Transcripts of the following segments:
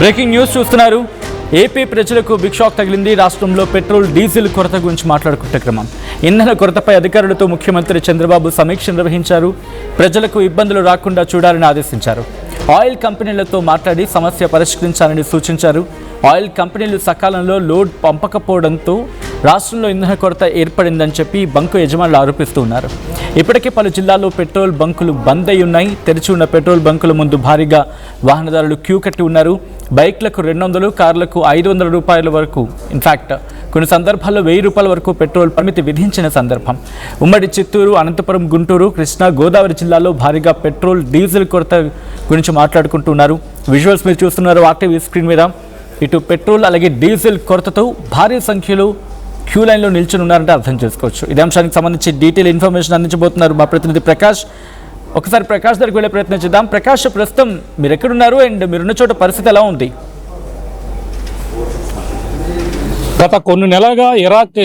Breaking news చూస్తున్నారు. AP ప్రజలకు big shock తగిలింది. రాష్ట్రంలో పెట్రోల్ డీజిల్ కొరత గురించి మాట్లాడుకుంటే క్రమం ఇంధన కొరతపై అధికారులతో ముఖ్యమంత్రి చంద్రబాబు సమీక్ష నిర్వహించారు. ప్రజలకు ఇబ్బందులు రాకుండా చూడాలని ఆదేశించారు. ఆయిల్ కంపెనీలతో మాట్లాడి సమస్య పరిష్కరించాలని సూచించారు. ఆయిల్ కంపెనీలు సకాలంలో లోడ్ పంపకపోవడంతో రాష్ట్రంలో ఇంధన కొరత ఏర్పడిందని చెప్పి బంకు యజమానులు ఆరోపిస్తూ ఉన్నారు. ఇప్పటికే పలు జిల్లాల్లో పెట్రోల్ బంకులు బంద్ అయి ఉన్నాయి. తెరిచి ఉన్న పెట్రోల్ బంకుల ముందు భారీగా వాహనదారులు క్యూ కట్టి ఉన్నారు. బైక్లకు 200, కార్లకు 500 రూపాయల వరకు, ఇన్ఫ్యాక్ట్ కొన్ని సందర్భాల్లో 1000 రూపాయల వరకు పెట్రోల్ పరిమితి విధించిన సందర్భం. ఉమ్మడి చిత్తూరు, అనంతపురం, గుంటూరు, కృష్ణా, గోదావరి జిల్లాలో భారీగా పెట్రోల్ డీజిల్ కొరత గురించి మాట్లాడుకుంటున్నారు. విజువల్స్ మీరు చూస్తున్నారు ఆర్టీవీ స్క్రీన్ మీద. ఇటు పెట్రోల్ అలాగే డీజిల్ కొరతతో భారీ సంఖ్యలో క్యూ లైన్లో నిల్చుని ఉన్నారంటే అర్థం చేసుకోవచ్చు. ఇదే అంశానికి సంబంధించి డీటెయిల్ ఇన్ఫర్మేషన్ అందించబోతున్నారు మా ప్రతినిధి ప్రకాష్. ఒకసారి ప్రకాష్ దగ్గరికి వెళ్ళే ప్రయత్నం చేద్దాం. ప్రకాష్, ప్రస్తుతం మీరు ఎక్కడున్నారు అండ్ మీరున్న చోట పరిస్థితి ఎలా ఉంది? గత కొన్ని నెలలుగా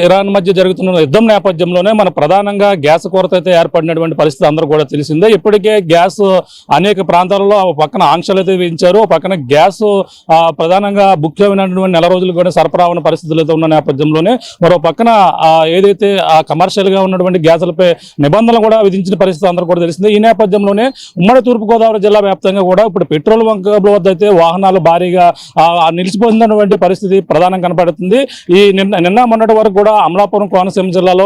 ఇరాన్ మధ్య జరుగుతున్న యుద్ధం నేపథ్యంలోనే మన ప్రధానంగా గ్యాస్ కొరత అయితే ఏర్పడినటువంటి పరిస్థితి అందరూ కూడా తెలిసిందే. ఇప్పటికే గ్యాస్ అనేక ప్రాంతాలలో పక్కన ఆంక్షలు అయితే విధించారు. పక్కన గ్యాస్ ప్రధానంగా ముఖ్యమైనటువంటి నెల రోజులు కూడా సరఫరా ఉన్న పరిస్థితులు అయితే ఉన్న నేపథ్యంలోనే మరో పక్కన ఏదైతే కమర్షియల్ గా ఉన్నటువంటి గ్యాసులపై నిబంధనలు కూడా విధించిన పరిస్థితి అందరూ కూడా తెలిసిందే. ఈ నేపథ్యంలోనే ఉమ్మడి తూర్పుగోదావరి జిల్లా వ్యాప్తంగా కూడా ఇప్పుడు పెట్రోల్ బంకుల వద్ద అయితే వాహనాలు భారీగా నిలిచిపోయినటువంటి పరిస్థితి ప్రధానంగా కనపడుతుంది. ఈ నిన్న మొన్నటి వరకు కూడా అమలాపురం, కోనసీమ జిల్లాలో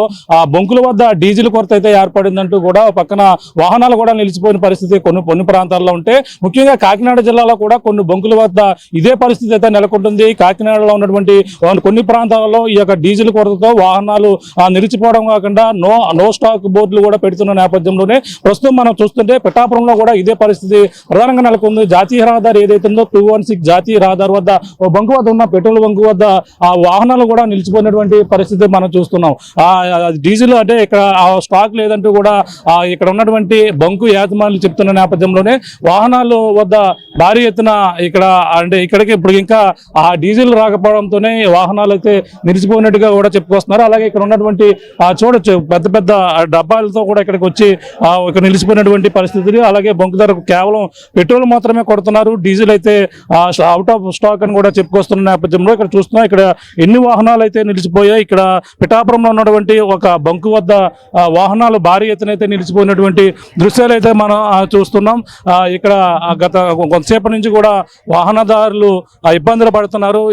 బొంకుల వద్ద డీజిల్ కొరత అయితే ఏర్పడిందంటూ కూడా పక్కన వాహనాలు కూడా నిలిచిపోయిన పరిస్థితి కొన్ని ప్రాంతాల్లో ఉంటే, ముఖ్యంగా కాకినాడ జిల్లాలో కూడా కొన్ని బొంకుల వద్ద ఇదే పరిస్థితి అయితే నెలకొంటుంది. కాకినాడలో ఉన్నటువంటి కొన్ని ప్రాంతాలలో ఈ యొక్క డీజిల్ కొరతతో వాహనాలు నిలిచిపోవడం కాకుండా నో స్టాక్ బోర్డులు కూడా పెడుతున్న నేపథ్యంలోనే ప్రస్తుతం మనం చూస్తుంటే పిఠాపురంలో కూడా ఇదే పరిస్థితి ప్రధానంగా నెలకొంది. జాతీయ రహదారి ఏదైతే ఉందో 216 జాతీయ రహదారి వద్ద బంకు వద్ద ఉన్న పెట్రోల్ బంకు వద్ద వాహనాలు కూడా నిలిచిపోయినటువంటి పరిస్థితి మనం చూస్తున్నాం. డీజిల్ అంటే ఇక్కడ స్టాక్ లేదంటూ కూడా ఇక్కడ ఉన్నటువంటి బంకు యాజమానులు చెప్తున్న నేపథ్యంలోనే వాహనాలు వద్ద భారీ ఎత్తున ఇక్కడికి ఇప్పుడు ఇంకా ఆ డీజిల్ రాకపోవడంతోనే వాహనాలు అయితే నిలిచిపోయినట్టుగా కూడా చెప్పుకొస్తున్నారు. అలాగే ఇక్కడ ఉన్నటువంటి చూడొచ్చు పెద్ద పెద్ద డబ్బాలతో కూడా ఇక్కడికి వచ్చి ఇక్కడ నిలిచిపోయినటువంటి పరిస్థితులు. అలాగే బంకు ధర కేవలం పెట్రోల్ మాత్రమే కొడుతున్నారు, డీజిల్ అయితే అవుట్ ఆఫ్ స్టాక్ అని కూడా చెప్పుకొస్తున్న నేపథ్యంలో ఇక్కడ చూస్తున్నాం ఇక్కడ ఎన్ని వాహనాలు అయితే నిలిచిపోయాయి. ఇక్కడ పిఠాపురంలో ఉన్నటువంటి ఒక బంకు వద్ద వాహనాలు భారీ ఎత్తున అయితే నిలిచిపోయినటువంటి దృశ్యాలు అయితే మనం చూస్తున్నాం. ఇక్కడ గత కొంతసేపటి నుంచి కూడా వాహనదారులు ఇబ్బందులు పడుతున్నారు.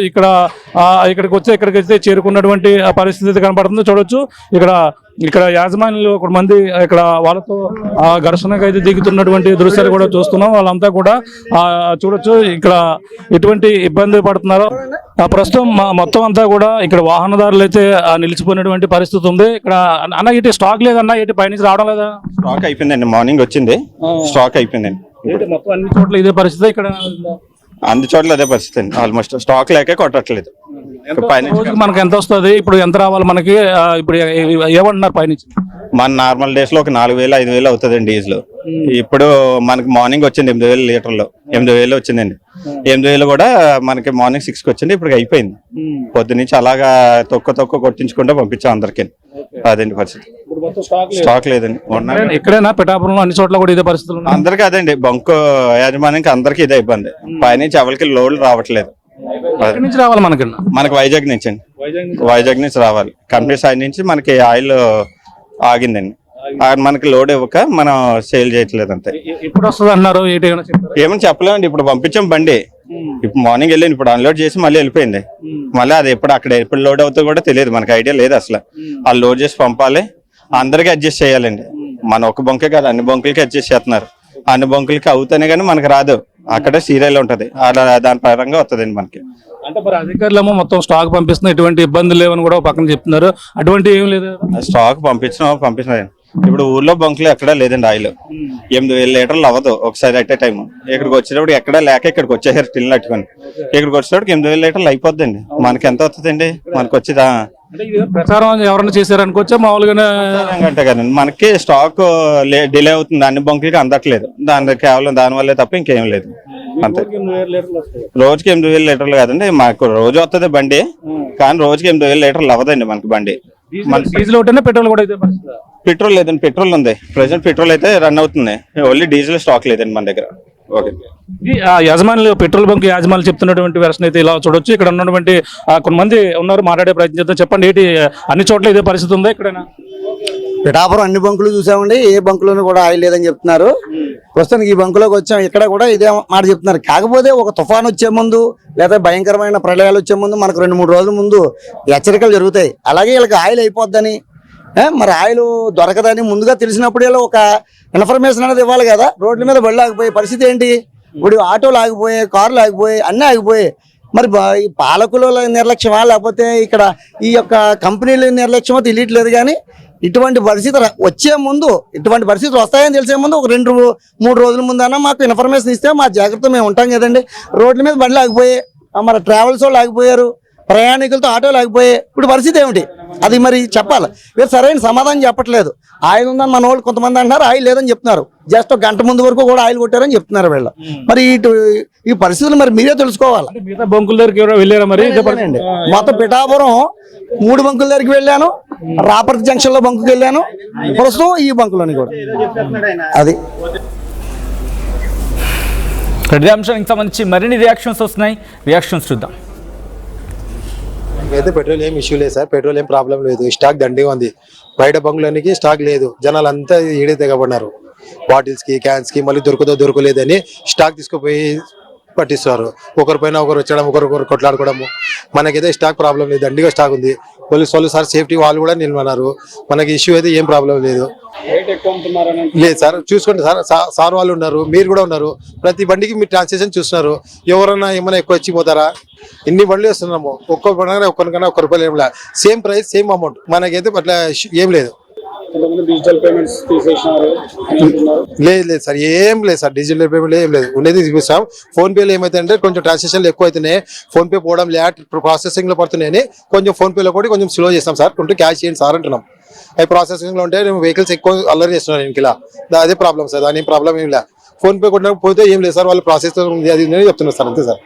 ఇక్కడికైతే చేరుకున్నటువంటి పరిస్థితి కనపడుతుంది. చూడొచ్చు ఇక్కడ యాజమాన్యులు ఒక మంది ఇక్కడ వాళ్ళతో ఘర్షణకు అయితే దిగుతున్నటువంటి దృశ్యాలు కూడా చూస్తున్నాం. వాళ్ళంతా కూడా చూడొచ్చు ఇక్కడ ఎటువంటి ఇబ్బంది పడుతున్నారు. ప్రస్తుతం మొత్తం అంతా కూడా ఇక్కడ వాహనదారులు అయితే నిలిచిపోయినటువంటి పరిస్థితి ఉంది. ఇక్కడ అన్న ఇటు స్టాక్ లేదన్నా, ఇటు పైనుంచి రావడం లేదా? స్టాక్ అయిపోయిందండి, మార్నింగ్ వచ్చింది, స్టాక్ అయిపోయిందండి. మొత్తం అన్ని చోట్ల ఇదే పరిస్థితి, ఇక్కడ అన్ని చోట్ల అదే పరిస్థితి అండి. ఆల్మోస్ట్ స్టాక్ లేక కొట్టట్లేదు. మనకి ఎంత వస్తుంది ఇప్పుడు, ఎంత రావాలి మనకి? ఇప్పుడు ఏమంటున్నారు పైనుంచి? మన నార్మల్ డేస్ లో ఒక 4000 5000 అవుతుందండి డీజిల్. ఇప్పుడు మనకి మార్నింగ్ వచ్చింది 8000 లీటర్లు, 8000 వచ్చిందండి. 8000 కూడా మనకి మార్నింగ్ 6కి వచ్చింది, ఇప్పుడు అయిపోయింది. పొద్దు నుంచి అలాగా తొక్క కొట్టించుకుంటే పంపించాం అందరికి. అదండి పరిస్థితి. స్టాక్ లేదండి. ఎక్కడైనా పిఠాపురంలో అన్ని చోట్ల కూడా ఇదే పరిస్థితులు అందరికీ అదండి. బంకు యాజమాన్యానికి అందరికీ ఇదే ఇబ్బంది. పైనుంచి ఎవరికి లోడ్లు రావట్లేదు. రావాలి మనకి వైజాగ్ నుంచి అండి, వైజాగ్ నుంచి రావాలి. కంపెనీ సైడ్ నుంచి మనకి ఆయిల్ ఆగిందండి. మనకి లోడ్ ఇవ్వక మనం సేల్ చేయట్లేదు అంతే. ఇప్పుడు వస్తుంది అన్నారు, ఏమని చెప్పలేమండి. ఇప్పుడు పంపించాం బండి, ఇప్పుడు మార్నింగ్ వెళ్ళింది, ఇప్పుడు అన్లోడ్ చేసి మళ్ళీ వెళ్ళిపోయింది. మళ్ళీ అది ఎప్పుడు లోడ్ అవుతుందో కూడా తెలియదు, మనకి ఐడియా లేదు అసలు. వాళ్ళు లోడ్ చేసి పంపాలి, అందరికీ అడ్జస్ట్ చేయాలండి. మన ఒక బంకే కాదు, అన్ని బంకులకి అడ్జస్ట్ చేస్తున్నారు. అన్ని బంకులకి అవుతానే కానీ మనకి రాదు. అక్కడే సీరియల్ ఉంటది, అలా దాని పరంగా వస్తుందండి మనకి. అంటే మరి అధికారులేమో మొత్తం స్టాక్ పంపిస్తున్నా, ఎటువంటి ఇబ్బందులు లేవని కూడా పక్కన చెప్తున్నారు. అటువంటి ఏం లేదు, స్టాక్ పంపించినా ఇప్పుడు ఊర్లో బంకులు ఎక్కడా లేదండి. ఆయిల్ 8000 లీటర్లు అవ్వదు ఒకసారి అట్ ఏ టైం. ఇక్కడికి వచ్చేటప్పుడు ఎక్కడా లేక ఇక్కడికి వచ్చేసారు టిల్ నట్టుకొని. ఇక్కడికి వచ్చేటప్పుడు 8000 లీటర్లు అయిపోద్దండి. మనకి ఎంత వస్తుందండి? మనకి వచ్చేదా ప్రచారం ఎవరైనా చేశారు అనుకోవచ్చా? మామూలుగానే అంటే కదండి, మనకి స్టాక్ డిలే అవుతుంది, అన్ని బంకులకి అందట్లేదు. కేవలం దానివల్లే తప్ప ఇంకేం లేదు. అంతే. రోజుకి 8000 లీటర్లు కాదండి, మాకు రోజు వస్తుంది బండి, కానీ రోజుకి 8000 లీటర్లు అవ్వదండి మనకి బండి. డీజిల్ ఒకటేనా పెట్రోల్ కూడా అయితే పరిస్థితి? పెట్రోల్ లేదండి, పెట్రోల్ ఉంది ప్రెసెంట్, పెట్రోల్ అయితే రన్ అవుతుంది, ఓన్లీ డీజిల్ స్టాక్ లేదండి మన దగ్గర. ఓకే, ఈ యజమానులు పెట్రోల్ బంక్ యాజమానులు చెప్తున్నటువంటి వెర్షన్ అయితే ఇలా చూడొచ్చు. ఇక్కడ ఉన్నటువంటి కొంతమంది ఉన్నారు, మాట్లాడే ప్రయత్నం చేద్దాం. చెప్పండి, ఏంటి అన్ని చోట్ల ఇదే పరిస్థితి ఉందా? ఇక్కడైనా పిఠాపురం అన్ని బంకులు చూసామండి, ఏ బంకులోనూ కూడా ఆయిల్ లేదని చెప్తున్నారు. ప్రస్తుతానికి ఈ బంకులోకి వచ్చాం, ఇక్కడ కూడా ఇదే మాట చెప్తున్నారు. కాకపోతే ఒక తుఫాన్ వచ్చే ముందు లేదా భయంకరమైన ప్రళయాలు వచ్చే ముందు మనకు 2-3 రోజుల ముందు హెచ్చరికలు జరుగుతాయి. అలాగే వీళ్ళకి ఆయిల్ అయిపోద్దని, మరి ఆయిల్ దొరకదని ముందుగా తెలిసినప్పుడు వీళ్ళు ఒక ఇన్ఫర్మేషన్ అనేది ఇవ్వాలి కదా. రోడ్ల మీద బళ్ళు ఆగిపోయే పరిస్థితి ఏంటి? ఇప్పుడు ఆటోలు ఆగిపోయాయి, కార్లు ఆగిపోయాయి, అన్నీ ఆగిపోయాయి. మరి ఈ పాలకుల నిర్లక్ష్యమా లేకపోతే ఇక్కడ ఈ యొక్క కంపెనీల నిర్లక్ష్యమో తెలియట్లేదు. కానీ ఇటువంటి పరిస్థితి వచ్చే ముందు, ఇటువంటి పరిస్థితులు వస్తాయని తెలిసే ముందు ఒక 2-3 రోజుల ముందన్నా మాకు ఇన్ఫర్మేషన్ ఇస్తే మా జాగ్రత్త మేము ఉంటాం కదండి. రోడ్ల మీద బండ్లు ఆగిపోయాయి, మరి ట్రావెల్స్ వాళ్ళు ఆగిపోయారు, ప్రయాణికులతో ఆటోలు ఆగిపోయాయి. ఇప్పుడు పరిస్థితి ఏమిటి? అది మరి చెప్పాలి. వీరు సరైన సమాధానం చెప్పట్లేదు. ఆయిల్ ఉందని మన వాళ్ళు కొంతమంది అంటున్నారు, ఆయిల్ లేదని చెప్తున్నారు. జస్ట్ ఒక గంట ముందు వరకు కూడా ఆయిల్ కొట్టారని చెప్తున్నారు వీళ్ళు. మరి ఈ పరిస్థితులు మరి మీరే తెలుసుకోవాలి. మిగతా బంకుల దగ్గరికి ఎవరో వెళ్ళారా మరి? మొత్తం పిఠాపురం 3 బంకుల దగ్గరికి వెళ్ళాను, రాపర్తి జంక్షన్ లో బంకుకి వెళ్ళాను, ప్రస్తుతం ఈ బంకులోని కూడా. అది ఇదే అంశానికి సంబంధించి మరిన్ని రియాక్షన్స్ వస్తున్నాయి, రియాక్షన్స్ చూద్దాం. అయితే పెట్రోల్ ఏం ఇష్యూ లేదు సార్, పెట్రోల్ ఏం ప్రాబ్లం లేదు, స్టాక్ దండిగా ఉంది. బయట బంకులకి స్టాక్ లేదు, జనాలు అంతా ఈడే తెగబడినారు. బాటిల్స్ కి, క్యాన్స్ కి మళ్ళీ దొరకలేదని స్టాక్ తీసుకుపోయి పట్టిస్తారు. ఒకరిపైన ఒకరు వచ్చడం, ఒకరికొకరు కొట్లాడుకోవడము. మనకైతే స్టాక్ ప్రాబ్లం లేదు, దండిగా స్టాక్ ఉంది. పోలీసు వాళ్ళు సార్ సేఫ్టీ వాళ్ళు కూడా నిలబడినారు. మనకి ఇష్యూ అయితే ఏం ప్రాబ్లం లేదు. లేదు సార్, చూసుకోండి సార్, సార్ వాళ్ళు ఉన్నారు, మీరు కూడా ఉన్నారు. ప్రతి బండికి మీరు ట్రాన్సాక్షన్ చూస్తున్నారు. ఎవరన్నా ఏమైనా ఎక్కువ వచ్చిపోతారా? ఇన్ని బండ్లు వేస్తున్నాము, ఒక్కరికన్నా ఒక్క రూపాయలు ఏం లేదు, సేమ్ ప్రైస్ సేమ్ అమౌంట్. మనకైతే అట్లా ఏం లేదు. డిజిటల్ పేమెంట్స్ లేదు సార్, ఏం లేదు సార్, డిజిటల్ పేమెంట్ ఏం లేదు. ఉండేది చూపిస్తాం. ఫోన్ పేలో ఏమైతే కొంచెం ట్రాన్సాక్షన్లు ఎక్కువ అవుతున్నాయి, ఫోన్ పే పోవడం లేట్ ప్రాసెసింగ్ లో పడుతున్నాయని కొంచెం ఫోన్ పేలో కూడా కొంచెం స్లో చేస్తాం సార్. కొంచెం క్యాష్ చేయండి సార్ అంటున్నాం. అవి ప్రాసెసింగ్ లో ఉంటే వెహికల్స్ ఎక్కువ అల్లరి చేస్తున్నారు ఇంకిలా, అదే ప్రాబ్లం సార్. దాని ప్రాబ్లం ఏం లేదు. ఫోన్ పే కొట్టిన పోతే ఏం లేదు సార్, వాళ్ళు ప్రాసెస్ అది చెప్తున్నారు సార్, అంతే సార్.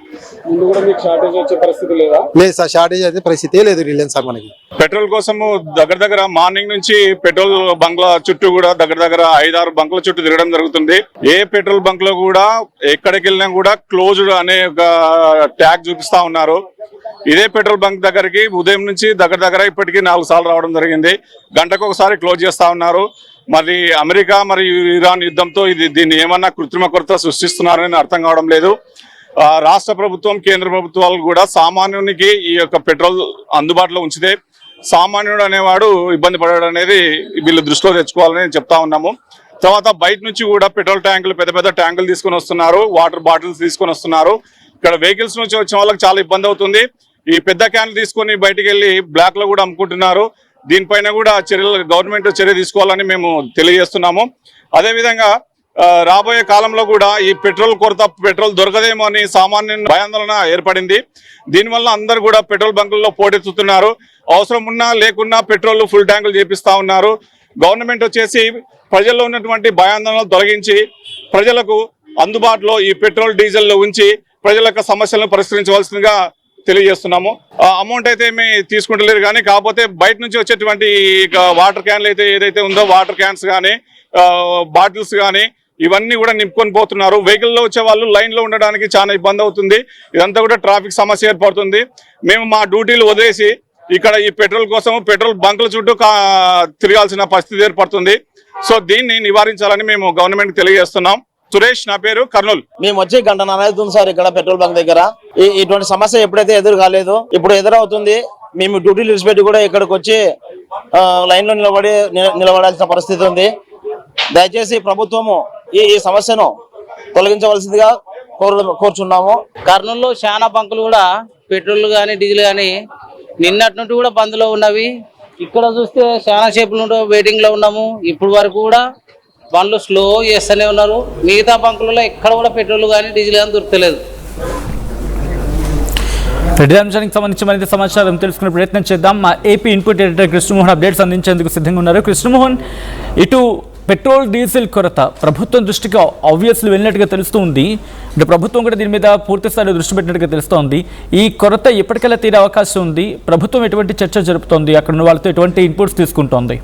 లేదు సార్, షార్టేజ్ అయితే పరిస్థితే లేదు రిలయన్స్ సార్. మనకి పెట్రోల్ కోసము దగ్గర మార్నింగ్ నుంచి పెట్రోల్ బంక్ల చుట్టూ కూడా దగ్గర 5-6 బంకుల చుట్టూ తిరగడం జరుగుతుంది. ఏ పెట్రోల్ బంక్ లో కూడా ఎక్కడికి వెళ్ళినా కూడా క్లోజ్డ్ అనే ఒక ట్యాగ్ చూపిస్తా ఉన్నారు. ఇదే పెట్రోల్ బంక్ దగ్గరికి ఉదయం నుంచి దగ్గర ఇప్పటికీ 4 సార్లు రావడం జరిగింది. గంటకు ఒకసారి క్లోజ్ చేస్తా ఉన్నారు. మరి అమెరికా మరియు ఇరాన్ యుద్ధంతో దీన్ని ఏమన్నా కృత్రిమ కొరత సృష్టిస్తున్నారని అర్థం కావడం లేదు. రాష్ట్ర ప్రభుత్వం, కేంద్ర ప్రభుత్వాలు కూడా సామాన్యునికి ఈ యొక్క పెట్రోల్ అందుబాటులో ఉంచితే సామాన్యుడు అనేవాడు ఇబ్బంది పడడం అనేది వీళ్ళు దృష్టిలో తెచ్చుకోవాలని చెప్తా ఉన్నాము. తర్వాత బయట నుంచి కూడా పెట్రోల్ ట్యాంకులు, పెద్ద ట్యాంకులు తీసుకొని వస్తున్నారు, వాటర్ బాటిల్స్ తీసుకొని వస్తున్నారు. ఇక్కడ వెహికల్స్ నుంచి వచ్చిన వాళ్ళకి చాలా ఇబ్బంది అవుతుంది. ఈ పెద్ద క్యాన్లు తీసుకొని బయటికి వెళ్ళి బ్లాక్ లో కూడా అమ్ముకుంటున్నారు. దీనిపైన కూడా గవర్నమెంట్ చర్య తీసుకోవాలని మేము తెలియజేస్తున్నాము. అదేవిధంగా రాబోయే కాలంలో కూడా ఈ పెట్రోల్ దొరకదేమో అని సామాన్య భయాందోళన ఏర్పడింది. దీనివల్ల అందరూ కూడా పెట్రోల్ బంకుల్లో పోటెత్తుతున్నారు. అవసరం ఉన్నా లేకున్నా పెట్రోల్ ఫుల్ ట్యాంకులు చేపిస్తా ఉన్నారు. గవర్నమెంట్ వచ్చేసి ప్రజల్లో ఉన్నటువంటి భయాందోళనలు తొలగించి ప్రజలకు అందుబాటులో ఈ పెట్రోల్ డీజిల్ ఉంచి ప్రజల యొక్క సమస్యలను పరిష్కరించవలసిందిగా తెలియజేస్తున్నాము. అమౌంట్ అయితే ఏమి తీసుకుంటలేరు, కానీ కాకపోతే బయట నుంచి వచ్చేటువంటి వాటర్ క్యాన్లు అయితే ఏదైతే ఉందో వాటర్ క్యాన్స్ కానీ బాటిల్స్ కానీ ఇవన్నీ కూడా నింపుకొని పోతున్నారు. వెహికల్లో వచ్చే వాళ్ళు లైన్ లో ఉండడానికి చాలా ఇబ్బంది అవుతుంది. ఇదంతా కూడా ట్రాఫిక్ సమస్య ఏర్పడుతుంది. మేము మా డ్యూటీలు వదిలేసి ఇక్కడ ఈ పెట్రోల్ కోసం పెట్రోల్ బంకుల చుట్టూ తిరగాల్సిన పరిస్థితి ఏర్పడుతుంది. సో దీన్ని నివారించాలని మేము గవర్నమెంట్ తెలియజేస్తున్నాం. సురేష్ నా పేరు, కర్నూలు. మేము వచ్చి 1.5 గంట అవుతుంది సార్ ఇక్కడ పెట్రోల్ బంక్ దగ్గర. ఇటువంటి సమస్య ఎప్పుడైతే ఎదురు కాలేదు, ఇప్పుడు ఎదురవుతుంది. మేము డ్యూటీలు విడిచిపెట్టి కూడా ఇక్కడికి వచ్చి లైన్ లో నిలబడాల్సిన పరిస్థితి ఉంది. దయచేసి ప్రభుత్వము ఈ సమస్యను తొలగించవలసిందిగా కోరుచున్నాము. కర్నూలులో చాలా బంకులు కూడా పెట్రోల్ కానీ డీజిల్ కానీ నిన్నటి నుండి కూడా బంద్లో ఉన్నవి. ఇక్కడ చూస్తే చాలా సేపులు వెయిటింగ్ లో ఉన్నాము. ఇప్పుడు వరకు కూడా బండ్లు స్లో చేస్తూనే ఉన్నారు. మిగతా బంకులలో ఎక్కడ కూడా పెట్రోల్ కానీ డీజిల్ కానీ దొరకలేదు. రెడ్డి అంశానికి సంబంధించి మరింత సమాచారం తెలుసుకునే ప్రయత్నం చేద్దాం. మా AP input editor Krishnamohan updates అందించేందుకు సిద్ధంగా ఉన్నారు. కృష్ణమోహన్, ఇటు పెట్రోల్ డీజిల్ కొరత ప్రభుత్వం దృష్టికి ఆబ్వియస్లీ వెళ్ళినట్టుగా తెలుస్తుంది. అంటే ప్రభుత్వం కూడా దీని మీద పూర్తి స్థాయిలో దృష్టి పెట్టినట్టుగా తెలుస్తోంది. ఈ కొరత ఎప్పటికల్లా తీరే అవకాశం ఉంది. ప్రభుత్వం ఎటువంటి చర్చ జరుపుతోంది, అక్కడ ఉన్న వాళ్ళతో ఎటువంటి ఇన్పుట్స్ తీసుకుంటోంది?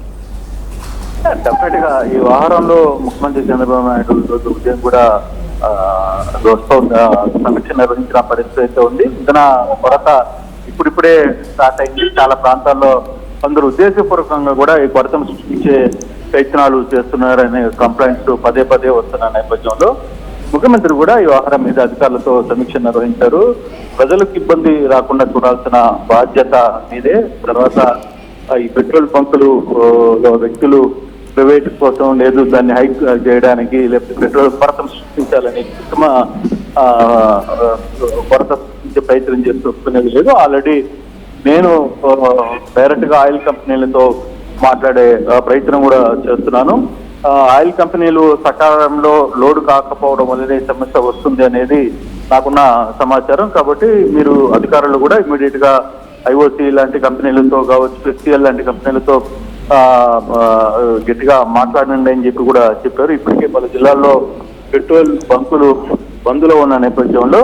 డెఫినెట్ గా ఈ వ్యవహారంలో ముఖ్యమంత్రి చంద్రబాబు నాయుడు రోజు ఉదయం కూడా సమీక్ష నిర్వహించిన పరిస్థితి అయితే ఉంది. ఇంధన కొరత ఇప్పుడిప్పుడే స్టార్ట్ అయింది. చాలా ప్రాంతాల్లో కొందరు ఉద్దేశపూర్వకంగా కూడా ఈ కొరతను సృష్టించే ప్రయత్నాలు చేస్తున్నారనే కంప్లైంట్స్ పదే పదే వస్తున్న నేపథ్యంలో ముఖ్యమంత్రి కూడా ఈ వ్యవహారం మీద అధికారులతో సమీక్ష నిర్వహించారు. ప్రజలకు ఇబ్బంది రాకుండా చూడాల్సిన బాధ్యత మీదే. తర్వాత ఈ పెట్రోల్ బంకులు వ్యక్తులు ప్రైవేట్ కోసం లేదు దాన్ని హైక్ చేయడానికి లేకపోతే పెట్రోల్ కొరతను సృష్టించాలని కృత్రిమ కొరత సృష్టించే ప్రయత్నం చేస్తూ ఒప్పుకునేది లేదు. ఆల్రెడీ నేను డైరెక్ట్ గా ఆయిల్ కంపెనీలతో మాట్లాడే ప్రయత్నం కూడా చేస్తున్నాను. ఆయిల్ కంపెనీలు సకాలంలో లోడ్ కాకపోవడం వల్లనే సమస్య వస్తుంది అనేది నాకున్న సమాచారం. కాబట్టి మీరు అధికారులు కూడా ఇమీడియట్ గా ఐఓసి లాంటి కంపెనీలతో కావచ్చు, హెచ్సిఎల్ లాంటి కంపెనీలతో గట్టిగా మాట్లాడండి అని చెప్పి కూడా చెప్పారు. ఇప్పటికే పలు జిల్లాల్లో పెట్రోల్ బంకులు బంద్లో ఉన్న నేపథ్యంలో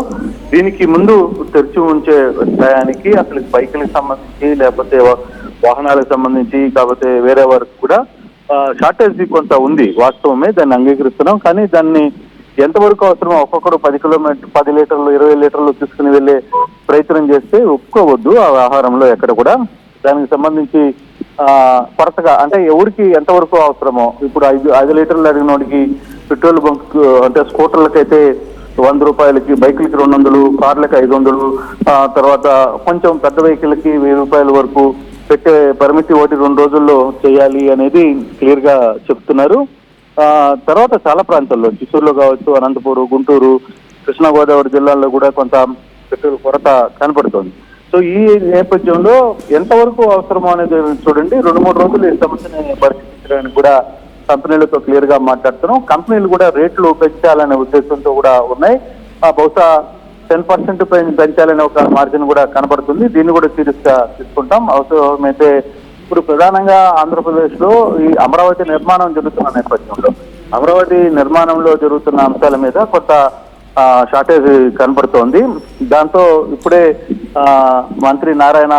దీనికి ముందు తెరిచి ఉంచే టయానికి అసలు బైకులకు సంబంధించి లేకపోతే వాహనాలకు సంబంధించి కాకపోతే వేరే వరకు కూడా షార్టేజ్ కొంత ఉంది. వాస్తవమే, దాన్ని అంగీకరిస్తున్నాం. కానీ దాన్ని ఎంతవరకు అవసరమో ఒక్కొక్కరు 10 లీటర్లు 20 లీటర్లు తీసుకుని వెళ్ళే ప్రయత్నం చేస్తే ఒప్పుకోవద్దు. ఆ ఆహారంలో ఎక్కడ కూడా దానికి సంబంధించి కొరతగా అంటే ఎవరికి ఎంతవరకు అవసరమో ఇప్పుడు 5 లీటర్లు అడిగినోడికి పెట్రోల్ బంక్ అంటే స్కూటర్లకైతే 100 రూపాయలకి, బైకులకి 200, కార్లకి 500, తర్వాత కొంచెం పెద్ద వెహికల్కి 1000 రూపాయల వరకు పెట్టే పరిమితి 1-2 రోజుల్లో చేయాలి అనేది క్లియర్ గా చెప్తున్నారు. తర్వాత చాలా ప్రాంతాల్లో చిత్తూరులో కావచ్చు, అనంతపురం, గుంటూరు, కృష్ణా గోదావరి జిల్లాల్లో కూడా కొంత పెట్రోల్ కొరత కనపడుతోంది. సో ఈ నేపథ్యంలో ఎంతవరకు అవసరమో అనేది చూడండి. 2-3 రోజులు ఈ సమస్యని పరిశీలించడానికి కూడా కంపెనీలతో క్లియర్ గా మాట్లాడుతున్నాం. కంపెనీలు కూడా రేట్లు పెంచాలనే ఉద్దేశంతో కూడా ఉన్నాయి. బహుశా 10% పెంచాలనే ఒక మార్జిన్ కూడా కనబడుతుంది. దీన్ని కూడా సీరియస్ గా తీసుకుంటాం. అవసరమైతే ఇప్పుడు ప్రధానంగా ఆంధ్రప్రదేశ్ లో ఈ అమరావతి నిర్మాణం జరుగుతున్న నేపథ్యంలో అమరావతి నిర్మాణంలో జరుగుతున్న అంశాల మీద కొంత షార్టేజ్ కనబడుతోంది. దాంతో ఇప్పుడే మంత్రి నారాయణ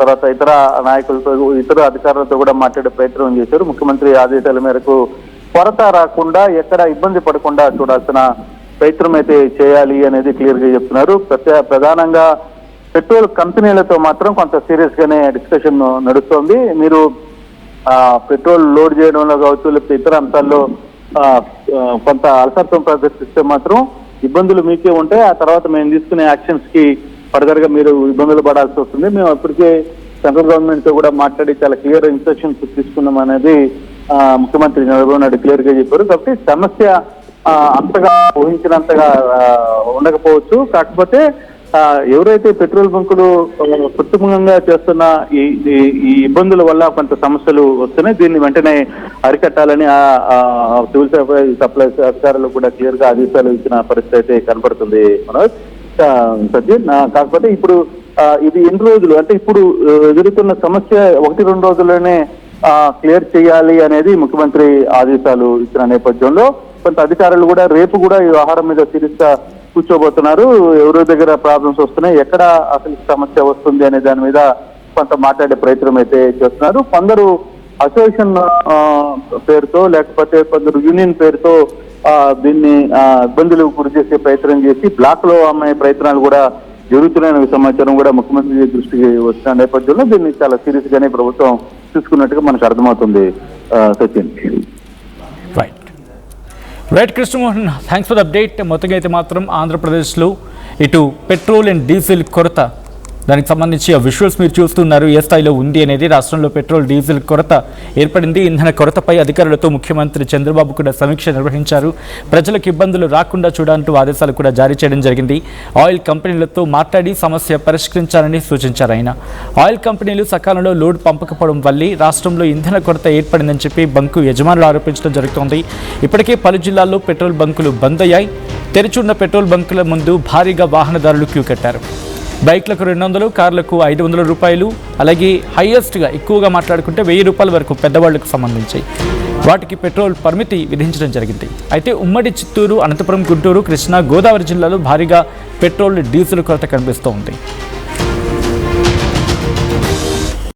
తర్వాత ఇతర నాయకులతో ఇతర అధికారులతో కూడా మాట్లాడే ప్రయత్నం చేశారు. ముఖ్యమంత్రి ఆదేశాల మేరకు కొరత రాకుండా ఎక్కడ ఇబ్బంది పడకుండా చూడాల్సిన ప్రయత్నం అయితే చేయాలి అనేది క్లియర్ గా చెప్తున్నారు. ప్రధానంగా పెట్రోల్ కంపెనీలతో మాత్రం కొంత సీరియస్ గానే డిస్కషన్ నడుస్తోంది. మీరు పెట్రోల్ లోడ్ చేయడంలో కావచ్చు లేకపోతే ఇతర అంశాల్లో కొంత అలసత్వం ప్రదర్శిస్తే మాత్రం ఇబ్బందులు మీకే ఉంటాయి. ఆ తర్వాత మేము తీసుకునే యాక్షన్స్ కి ఫర్దర్ గా మీరు ఇబ్బందులు పడాల్సి వస్తుంది. మేము ఇప్పటికే సెంట్రల్ గవర్నమెంట్ తో కూడా మాట్లాడి చాలా క్లియర్ ఇన్స్ట్రక్షన్స్ తీసుకున్నాం అనేది ముఖ్యమంత్రి చంద్రబాబు నాయుడు క్లియర్ గా చెప్పారు. కాబట్టి సమస్య అంతగా ఊహించినంతగా ఉండకపోవచ్చు. కాకపోతే ఎవరైతే పెట్రోల్ బంకులు కృత్రిమంగా చేస్తున్న ఈ ఇబ్బందుల వల్ల కొంత సమస్యలు వస్తున్నాయి. దీన్ని వెంటనే అరికట్టాలని సివిల్ సప్లైస్ అధికారులు కూడా క్లియర్ గా ఆదేశాలు ఇచ్చిన పరిస్థితి అయితే కనపడుతుంది మనోజ్, సజ్జన్. కాకపోతే ఇప్పుడు ఇది ఎన్ని రోజులు అంటే ఇప్పుడు ఎదుర్కొన్న సమస్య 1-2 రోజుల్లోనే క్లియర్ చేయాలి అనేది ముఖ్యమంత్రి ఆదేశాలు ఇచ్చిన నేపథ్యంలో కొంత అధికారులు కూడా రేపు కూడా ఈ వ్యవహారం మీద సీరియస్ గా కూర్చోబోతున్నారు. ఎవరి దగ్గర ప్రాబ్లమ్స్ వస్తున్నాయి, ఎక్కడ అసలు సమస్య వస్తుంది అనే దాని మీద కొంత మాట్లాడే ప్రయత్నం అయితే చేస్తున్నారు. కొందరు అసోసియేషన్ పేరుతో లేకపోతే కొందరు యూనియన్ పేరుతో దీన్ని ఇబ్బందులు గురి చేసే ప్రయత్నం చేసి బ్లాక్ లో అమ్మే ప్రయత్నాలు కూడా జరుగుతున్నాయనే సమాచారం కూడా ముఖ్యమంత్రి దృష్టికి వచ్చిన నేపథ్యంలో దీన్ని చాలా సీరియస్ గానే ప్రభుత్వం తీసుకున్నట్టుగా మనకు అర్థమవుతుంది. Sachin. Right Krishnamohan, thanks for the update. మొత్తంగా అయితే మాత్రం ఆంధ్రప్రదేశ్లో ఇటు పెట్రోల్ అండ్ డీజిల్ కొరత దానికి సంబంధించి ఆ విజువల్స్ మీరు చూస్తున్నారు ఏ స్థాయిలో ఉంది అనేది. రాష్ట్రంలో పెట్రోల్ డీజిల్ కొరత ఏర్పడింది. ఇంధన కొరతపై అధికారులతో ముఖ్యమంత్రి చంద్రబాబు కూడా సమీక్ష నిర్వహించారు. ప్రజలకు ఇబ్బందులు రాకుండా చూడాలంటూ ఆదేశాలు కూడా జారీ చేయడం జరిగింది. ఆయిల్ కంపెనీలతో మాట్లాడి సమస్య పరిష్కరించాలని సూచించారు ఆయన. ఆయిల్ కంపెనీలు సకాలంలో లోడ్ పంపకపోవడం వల్లే రాష్ట్రంలో ఇంధన కొరత ఏర్పడిందని చెప్పి బంకు యజమానులు ఆరోపించడం జరుగుతోంది. ఇప్పటికే పలు జిల్లాల్లో పెట్రోల్ బంకులు బంద్ అయ్యాయి. తెరిచున్న పెట్రోల్ బంకుల ముందు భారీగా వాహనదారులు క్యూ కట్టారు. బైక్లకు 200, కార్లకు 500 రూపాయలు, అలాగే హైయెస్ట్గా ఎక్కువగా మాట్లాడుకుంటే 1000 రూపాయల వరకు పెద్దవాళ్లకు సంబంధించి వాటికి పెట్రోల్ పరిమితి విధించడం జరిగింది. అయితే ఉమ్మడి చిత్తూరు, అనంతపురం, గుంటూరు, కృష్ణా, గోదావరి జిల్లాలో భారీగా పెట్రోల్, డీజిల్ కొరత కనిపిస్తోంది.